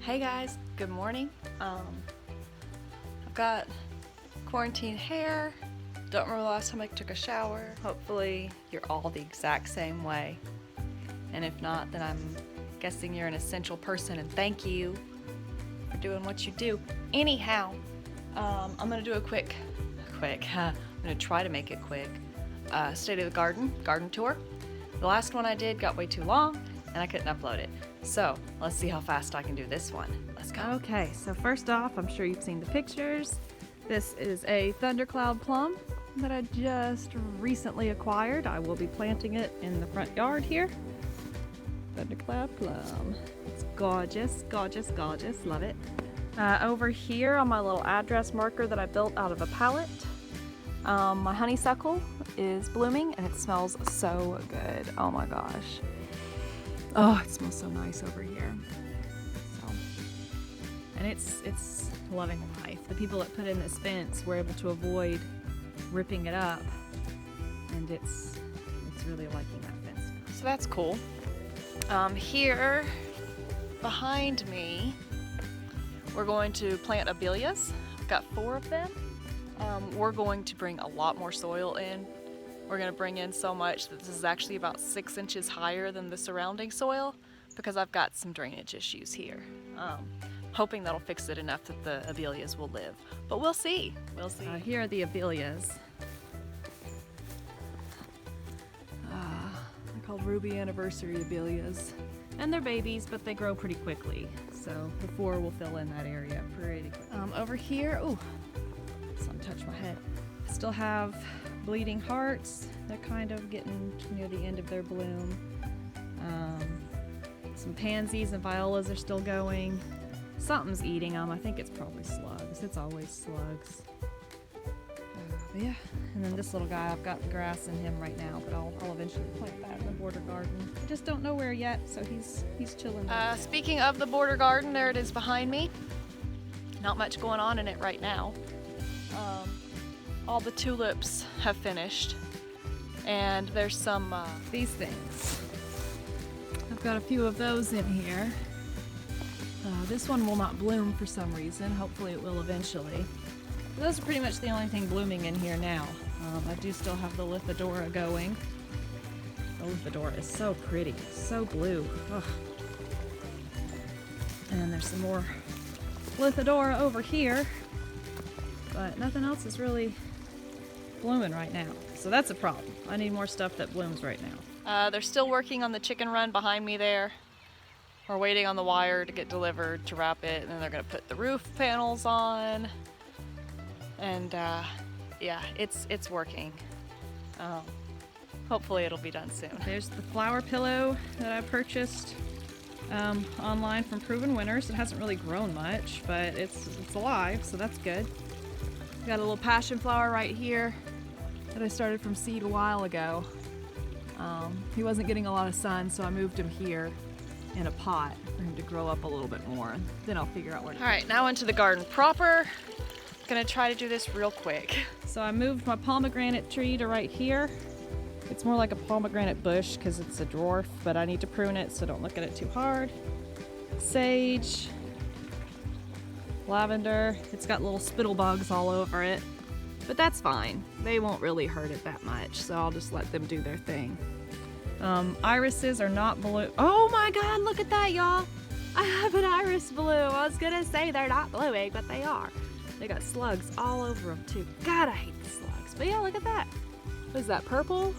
Hey guys, good morning. I've got quarantine hair. Don't remember the last time I took a shower. Hopefully you're all the exact same way. And if not, then I'm guessing you're an essential person and thank you for doing what you do. Anyhow, I'm gonna do a quick, I'm gonna try to make it quick. State of the garden tour. The last one I did got way too long and I couldn't upload it. So let's see how fast I can do this one. Let's go. Okay, so first off, I'm sure you've seen the pictures. This is a thundercloud plum that I just recently acquired. I will be planting it in the front yard here. Thundercloud plum. It's gorgeous, gorgeous, gorgeous. Love it. Over here on my little address marker that I built out of a pallet, my honeysuckle is blooming and it smells so good. Oh my gosh. Oh, it smells so nice over here. And it's loving life. The people that put in this fence were able to avoid ripping it up, and it's really liking that fence. So that's cool. Here behind me, we're going to plant abelias. I've got 4 of them. We're going to bring a lot more soil in. We're going to bring in so much that this is actually about 6 inches higher than the surrounding soil because I've got some drainage issues here. Hoping that'll fix it enough that the abelias will live. But we'll see. We'll see. Here are the abelias. They're called Ruby Anniversary abelias. And they're babies, but they grow pretty quickly. So the 4 will fill in that area pretty quickly. Over here, ooh, something touched my head. I still have bleeding hearts. They're kind of getting near the end of their bloom. Some pansies and violas are still going. Something's eating them. I think it's probably slugs. It's always slugs. But yeah, and then this little guy, I've got grass in him right now, but I'll eventually plant that in the border garden. I just don't know where yet, so he's chilling. Speaking of the border garden, there it is behind me. Not much going on in it right now. All the tulips have finished, and there's some these things. I've got a few of those in here. This one will not bloom for some reason. Hopefully it will eventually. Those are pretty much the only thing blooming in here now. I do still have the Lithidora going. The Lithidora is so pretty, so blue. Ugh. And there's some more Lithidora over here, but nothing else is really blooming right now. So that's a problem. I need more stuff that blooms right now. They're still working on the chicken run behind me there. We're waiting on the wire to get delivered to wrap it, and then they're gonna put the roof panels on. And yeah, it's working. Hopefully it'll be done soon. There's the flower pillow that I purchased online from Proven Winners. It hasn't really grown much, but it's alive, so that's good. Got a little passion flower right here that I started from seed a while ago. He wasn't getting a lot of sun, so I moved him here in a pot for him to grow up a little bit more. Then I'll figure out where to go. All right, now into the garden proper. Gonna try to do this real quick. So I moved my pomegranate tree to right here. It's more like a pomegranate bush because it's a dwarf, but I need to prune it, so don't look at it too hard. Sage, lavender. It's got little spittle bugs all over it, but that's fine. They won't really hurt it that much, so I'll just let them do their thing. Irises are not blue. Oh my God, look at that, y'all. I have an iris blue. I was gonna say they're not blooming, but they are. They got slugs all over them too. God, I hate the slugs. But yeah, look at that. What is that, purple?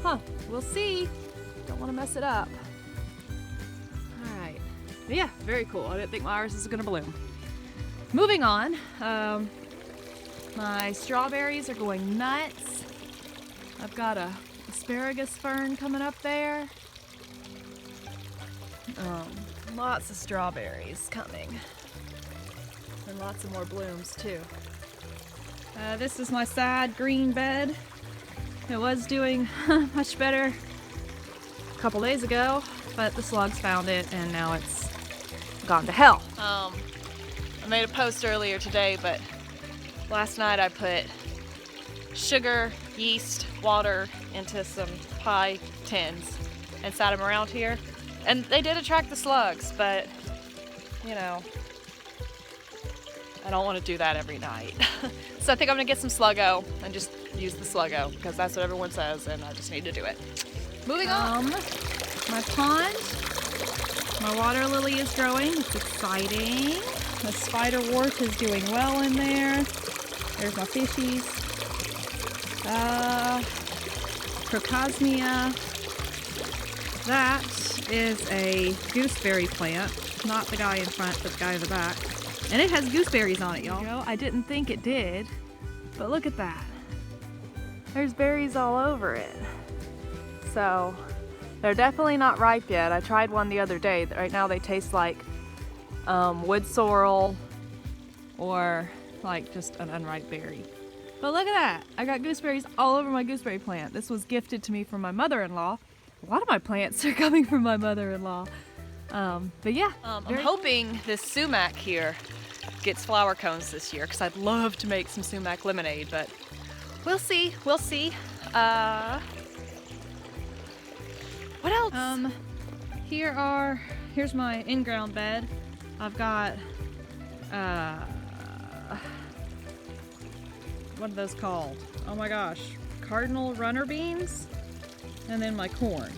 Huh, we'll see. Don't want to mess it up. All right. But yeah, very cool. I didn't think my iris was gonna bloom. Moving on. My strawberries are going nuts. I've got a asparagus fern coming up there. Lots of strawberries coming. And lots of more blooms too. This is my sad green bed. It was doing much better a couple days ago, but the slugs found it and now it's gone to hell. I made a post earlier today, but last night I put sugar, yeast, water into some pie tins and sat them around here. And they did attract the slugs, but you know, I don't want to do that every night. So I think I'm gonna get some Sluggo and just use the Sluggo because that's what everyone says and I just need to do it. Moving on. My pond, my water lily is growing. It's exciting. The spiderwort is doing well in there. There's my fishies. Crocosmia. That is a gooseberry plant. Not the guy in front, but the guy in the back. And it has gooseberries on it, y'all. I didn't think it did, but look at that. There's berries all over it. So they're definitely not ripe yet. I tried one the other day. Right now they taste like wood sorrel or like just an unripe berry. But look at that. I got gooseberries all over my gooseberry plant. This was gifted to me from my mother-in-law. A lot of my plants are coming from my mother-in-law. But yeah. I'm hoping this sumac here gets flower cones this year because I'd love to make some sumac lemonade, but we'll see. We'll see. What else? Here's my in-ground bed. I've got, what are those called? Oh my gosh, cardinal runner beans, and then my corn.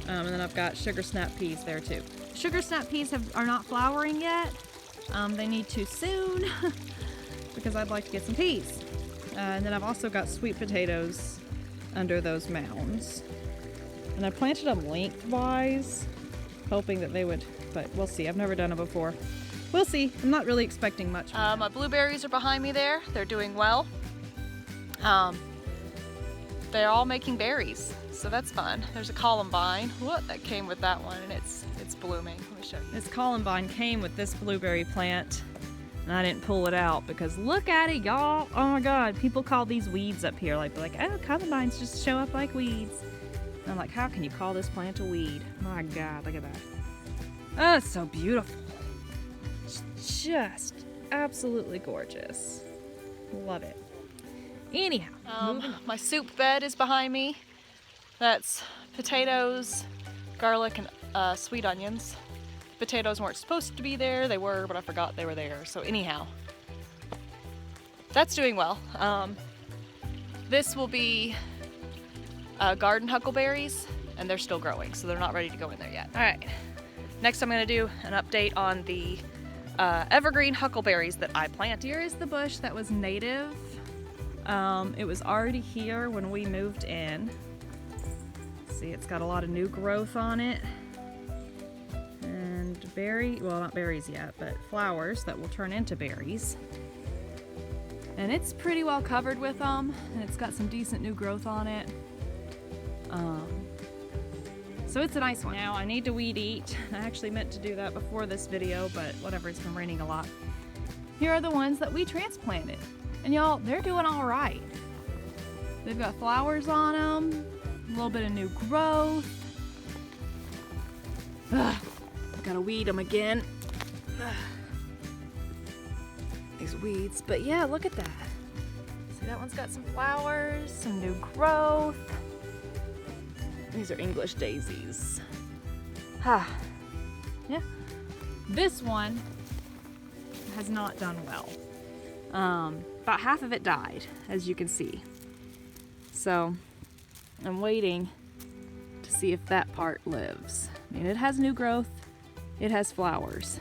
And then I've got sugar snap peas there too. Sugar snap peas are not flowering yet. They need to soon because I'd like to get some peas. And then I've also got sweet potatoes under those mounds. And I planted them lengthwise, hoping that they would, but we'll see. I've never done it before. We'll see. I'm not really expecting much. My blueberries are behind me there. They're doing well. They're all making berries, so that's fun. There's a columbine. What? That came with that one, and it's blooming. Let me show you. This columbine came with this blueberry plant, and I didn't pull it out because look at it, y'all. Oh my God, people call these weeds up here. Like, oh, columbines just show up like weeds. And I'm like, how can you call this plant a weed? My God, look at that. Oh, it's so beautiful. It's just absolutely gorgeous. Love it. Anyhow, my soup bed is behind me. That's potatoes, garlic, and sweet onions. Potatoes weren't supposed to be there. They were, but I forgot they were there. So anyhow, that's doing well. This will be garden huckleberries, and they're still growing, so they're not ready to go in there yet. All right, next I'm gonna do an update on the evergreen huckleberries that I planted. Here is the bush that was native. It was already here when we moved in. See, it's got a lot of new growth on it. And well, not berries yet, but flowers that will turn into berries. And it's pretty well covered with them, and it's got some decent new growth on it. So it's a nice one. Now I need to weed eat. I actually meant to do that before this video, but whatever, it's been raining a lot. Here are the ones that we transplanted. And y'all, they're doing all right. They've got flowers on them, a little bit of new growth. I gotta weed them again. These weeds, but yeah, look at that. See, that one's got some flowers, some new growth. These are English daisies. Yeah. This one has not done well. About half of it died, as you can see. So I'm waiting to see if that part lives. I mean, it has new growth, it has flowers.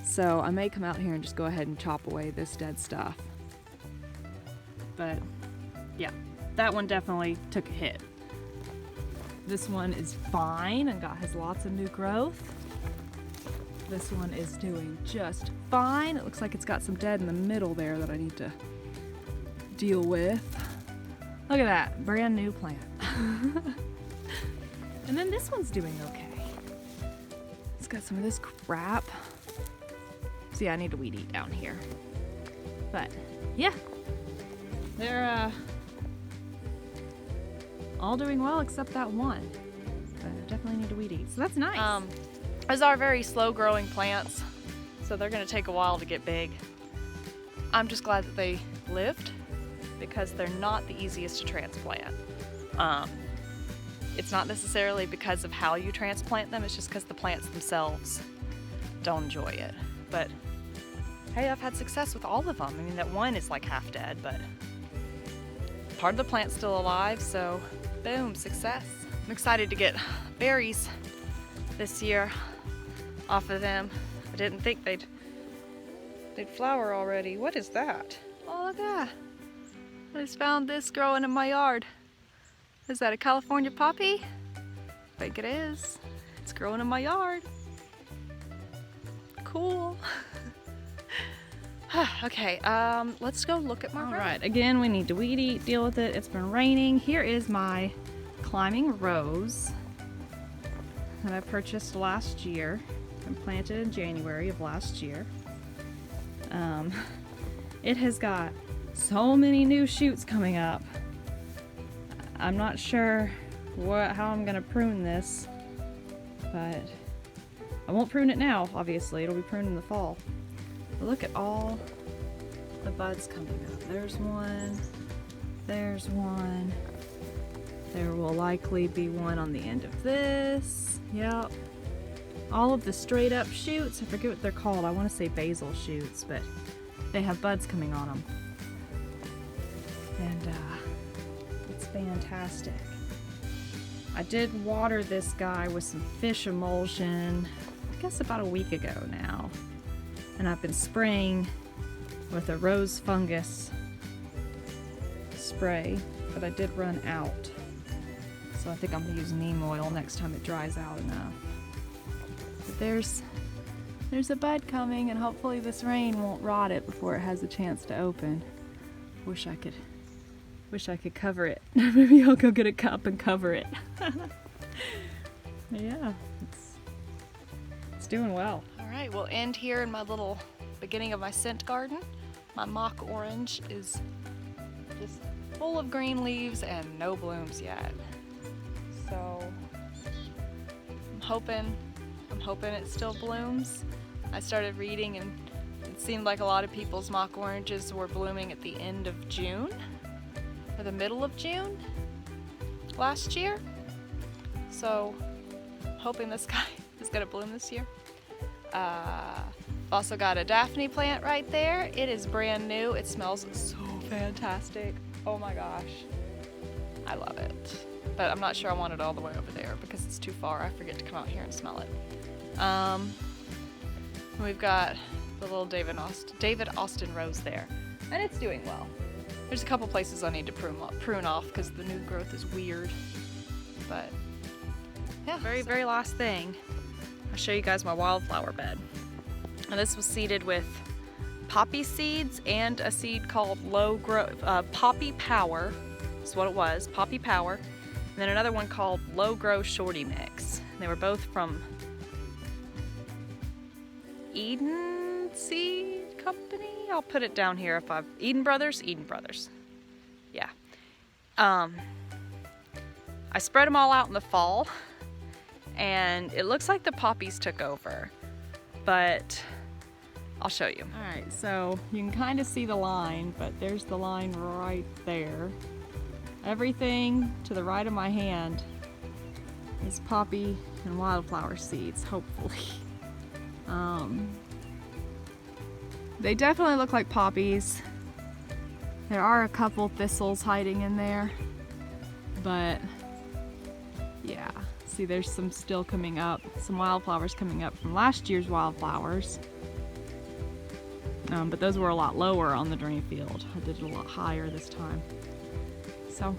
So I may come out here and just go ahead and chop away this dead stuff. But yeah, that one definitely took a hit. This one is fine and has lots of new growth. This one is doing just fine. It looks like it's got some dead in the middle there that I need to deal with. Look at that, brand new plant. And then this one's doing okay. It's got some of this crap. See, I need to weed eat down here. But yeah, they're all doing well except that one. But I definitely need to weed eat, so that's nice. Those are very slow growing plants, so they're gonna take a while to get big. I'm just glad that they lived because they're not the easiest to transplant. it's not necessarily because of how you transplant them, it's just because the plants themselves don't enjoy it. But hey, I've had success with all of them. I mean, that one is like half dead, but part of the plant's still alive, so boom, success. I'm excited to get berries this year off of them. I didn't think they'd flower already. What is that? Oh, look at that. I just found this growing in my yard. Is that a California poppy? I think it is. It's growing in my yard. Cool. Okay, let's go look at my row. All right, again, we need to weed eat, deal with it. It's been raining. Here is my climbing rose that I purchased last year and planted in January of last year. It has got so many new shoots coming up. I'm not sure how I'm gonna prune this, but I won't prune it now, obviously. It'll be pruned in the fall. But look at all the buds coming up. There's one, there's one. There will likely be one on the end of this. Yep. All of the straight up shoots, I forget what they're called. I want to say basil shoots, but they have buds coming on them. And it's fantastic. I did water this guy with some fish emulsion, I guess about a week ago now. And I've been spraying with a rose fungus spray, but I did run out. So I think I'm gonna use neem oil next time it dries out enough. But there's a bud coming, and hopefully this rain won't rot it before it has a chance to open. Wish I could cover it. Maybe I'll go get a cup and cover it. Yeah, it's doing well. All right, we'll end here in my little beginning of my scent garden. My mock orange is just full of green leaves and no blooms yet. So I'm hoping it still blooms. I started reading and it seemed like a lot of people's mock oranges were blooming at the end of June or the middle of June last year. So I'm hoping this guy is gonna bloom this year. Also got a Daphne plant right there. It is brand new. It smells so fantastic. Oh my gosh. I love it. But I'm not sure I want it all the way over there because it's too far. I forget to come out here and smell it. We've got the little David Austin rose there. And it's doing well. There's a couple places I need to prune off because the new growth is weird. But yeah, very last thing. I'll show you guys my wildflower bed. And this was seeded with poppy seeds and a seed called Poppy Power. That's what it was, Poppy Power. And then another one called Low Grow Shorty Mix. They were both from Eden Seed Company. I'll put it down here if Eden Brothers. Yeah. I spread them all out in the fall, and it looks like the poppies took over, but I'll show you. All right, so you can kind of see the line, but there's the line right there. Everything to the right of my hand is poppy and wildflower seeds, hopefully. They definitely look like poppies. There are a couple thistles hiding in there, but yeah, see there's some still coming up, some wildflowers coming up from last year's wildflowers. But those were a lot lower on the drain field. I did it a lot higher this time. So,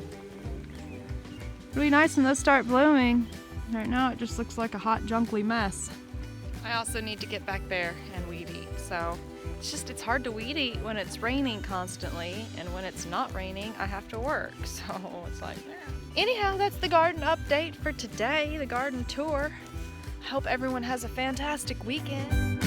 it'll be nice when those start blooming. Right now it just looks like a hot, junkly mess. I also need to get back there and weed eat. So, it's hard to weed eat when it's raining constantly, and when it's not raining, I have to work. So, it's like, anyhow, that's the garden update for today, the garden tour. I hope everyone has a fantastic weekend.